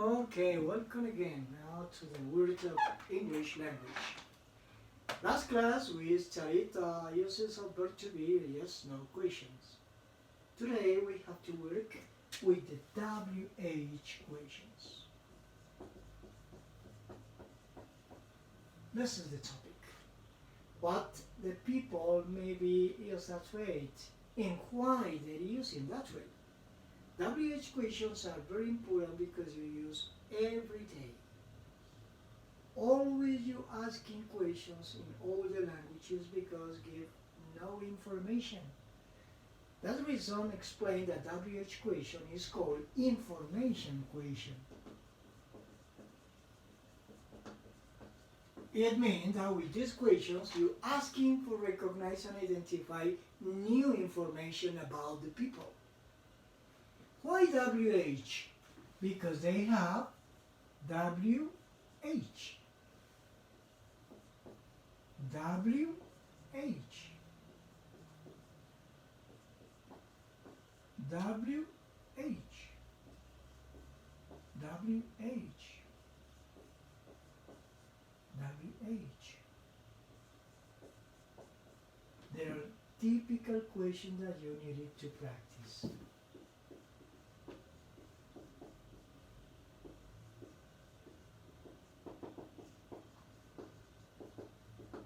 Okay, welcome again now to the Word of English language. Last class we studied uses of verb to be, yes, no questions. Today we have to work with the WH questions. This is the topic. What the people maybe use that way and why they're using that way. WH questions are very important because you use every day. Always you asking questions in all the languages because give no information. That reason explain that WH question is called information question. It means that with these questions you asking for recognize and identify new information about the people. Why WH? Because they have WH. WH. WH. WH. WH. There are typical questions that you needed to practice.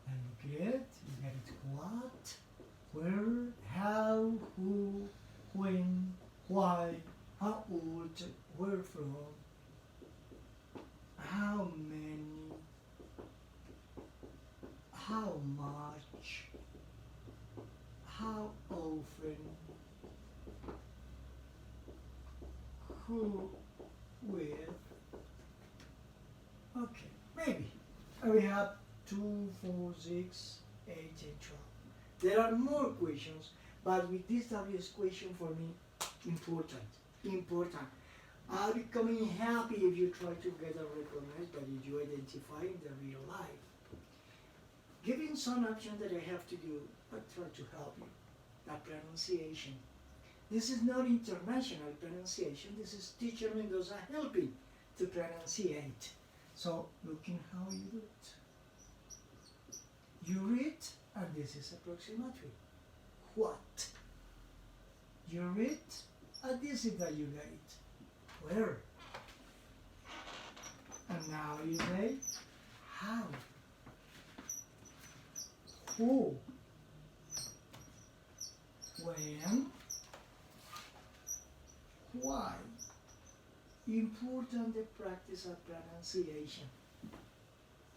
And you get it what, where, how, who, when, why, how old, where from, how many, how much, how often, who, with. Okay, maybe. We have 2, 4, 6, 8, and 12. There are more questions, but with this WS question for me, important. I'll be coming happy if you try to get a recognize, but if you identify in the real life. Giving some options that I have to do, but try to help you. The pronunciation. This is not international pronunciation, this is teacher Mendoza helping to pronunciate. So, looking how you do it. You read, and this is approximately. What? You read, and this is that you get it. Where? And now you say, how? Who? When? Why? Important the practice of pronunciation.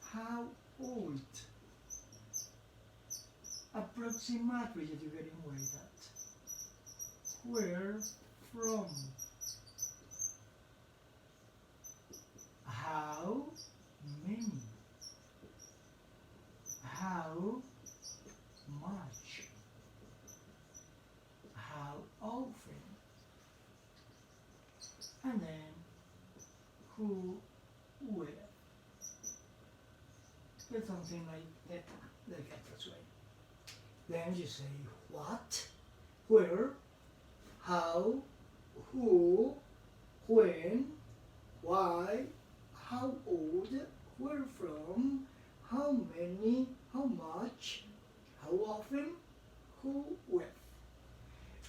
How old? Approximately that you're getting away that. Where from? How many? How much? How often? And then who, where? Get something like that way. Then you say what, where, how, who, when, why, how old, where from, how many, how much, how often, who with.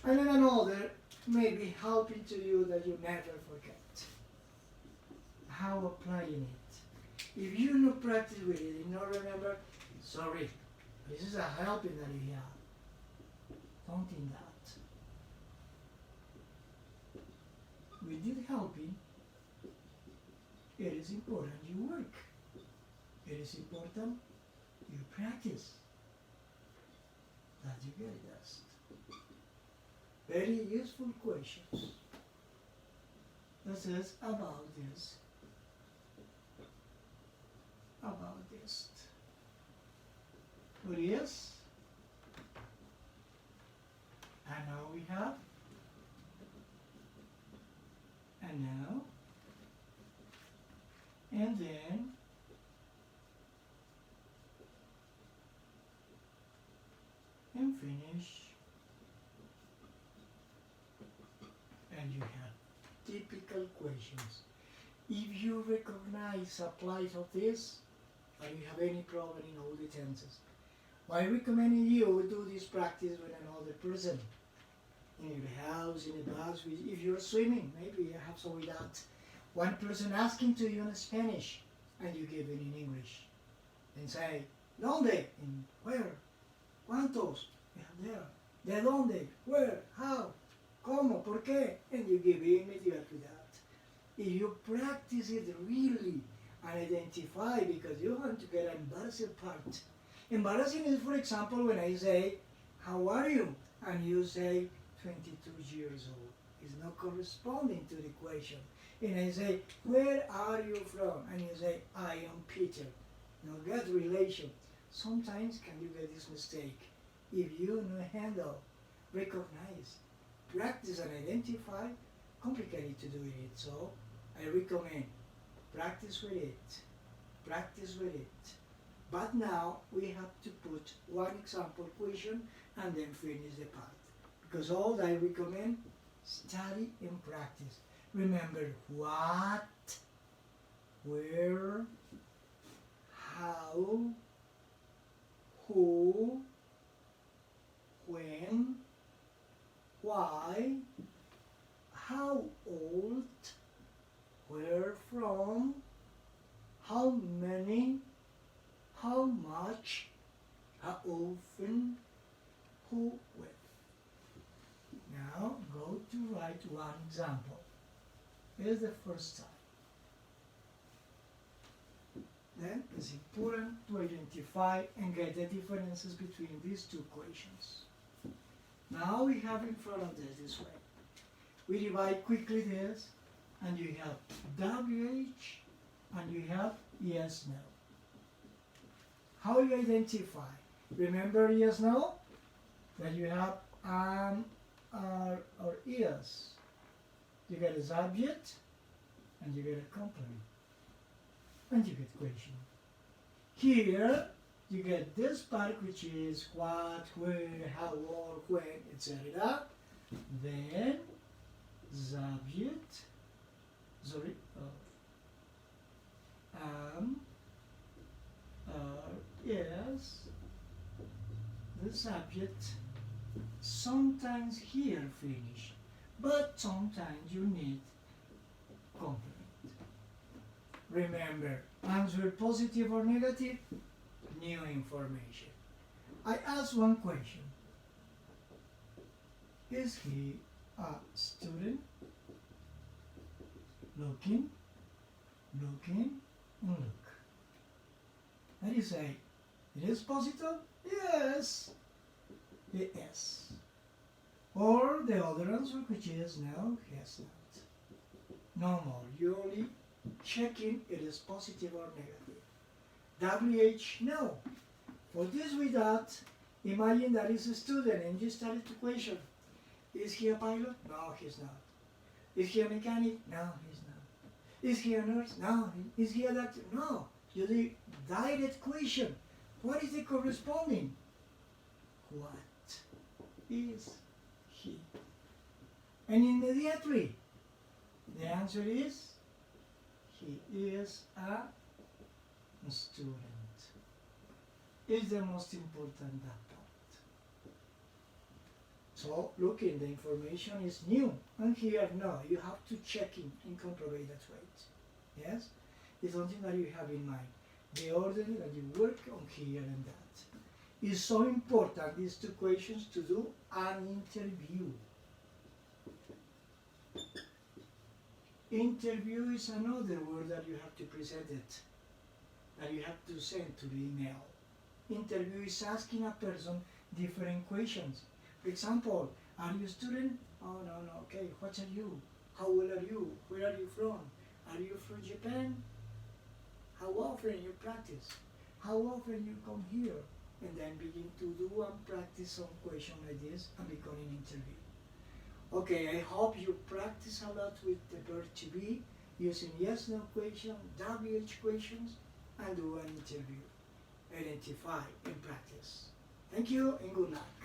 And then another may be helping to you that you never forget. How applying it. If you no practice with it and not remember, sorry, this is a helping that you have. Don't think that. With it helping, it is important you work. It is important you practice. That you get it best. Very useful questions. This is about this. About this. What is? And now we have. And now. And then. And finish. And you have typical questions. If you recognize a place of this, and you have any problem in all the tenses, I recommend you do this practice with another person in your house, in the bus. If you're swimming, maybe you have some without one person asking to you in Spanish, and you give it in English, and say ¿Dónde? In where? ¿Cuántos? There. ¿De dónde? Where? How? ¿Cómo? ¿Por qué? And you give immediately that. If you practice it really and identify, because you want to get an embarrassing part. Embarrassing is, for example, when I say, how are you? And you say, 22 years old. It's not corresponding to the question. And I say, where are you from? And you say, I am Peter. No good relation. Sometimes can you get this mistake? If you know handle, recognize, practice and identify, complicated to do it. So I recommend practice with it, practice with it. But now we have to put one example question and then finish the part. Because all I recommend, study and practice. Remember what, where, how, who, when, why, how old, where from, how many, how much, how often, who with. Now go to write one example. Here's the first time. Then it's important to identify and get the differences between these two equations. Now we have in front of this way. We divide quickly this, and you have WH, and you have yes, no. How you identify? Remember yes, no? That you have are, or is. You get a subject, and you get a complement, and you get question. Here, you get this part, which is what, where, how, or, when, etc. Then, subject, sorry, is the subject. Sometimes here finish, but sometimes you need complement. Remember, answer positive or negative, new information. I ask one question. Is he a student? Looking, and look. And you say, it is positive? Yes, it is. Or the other answer, which is no, he has not. No more. You only checking it is positive or negative. WH, no. For this with that, imagine that is a student and you started to question. Is he a pilot? No, he's not. Is he a mechanic? No, he's not. Is he a nurse? No. Is he a doctor? No. You do direct question. What is the corresponding? What is he? And immediately, the answer is, he is a student. Is the most important that part. So, looking, the information is new. And here, no, you have to check in and comprobe that way. Yes? It's something that you have in mind. The order that you work on here and that. It's so important, these two questions, to do an interview. Interview is another word that you have to present it, that you have to send to the email. Interview is asking a person different questions. For example, are you a student? Oh, no, okay. What are you? How old are you? Where are you from? Are you from Japan? How often you practice? How often you come here? And then begin to do and practice some question like this and become an interview. Okay, I hope you practice a lot with the verb to be, using yes, no question, WH questions, and do an interview. Identify and practice. Thank you and good luck.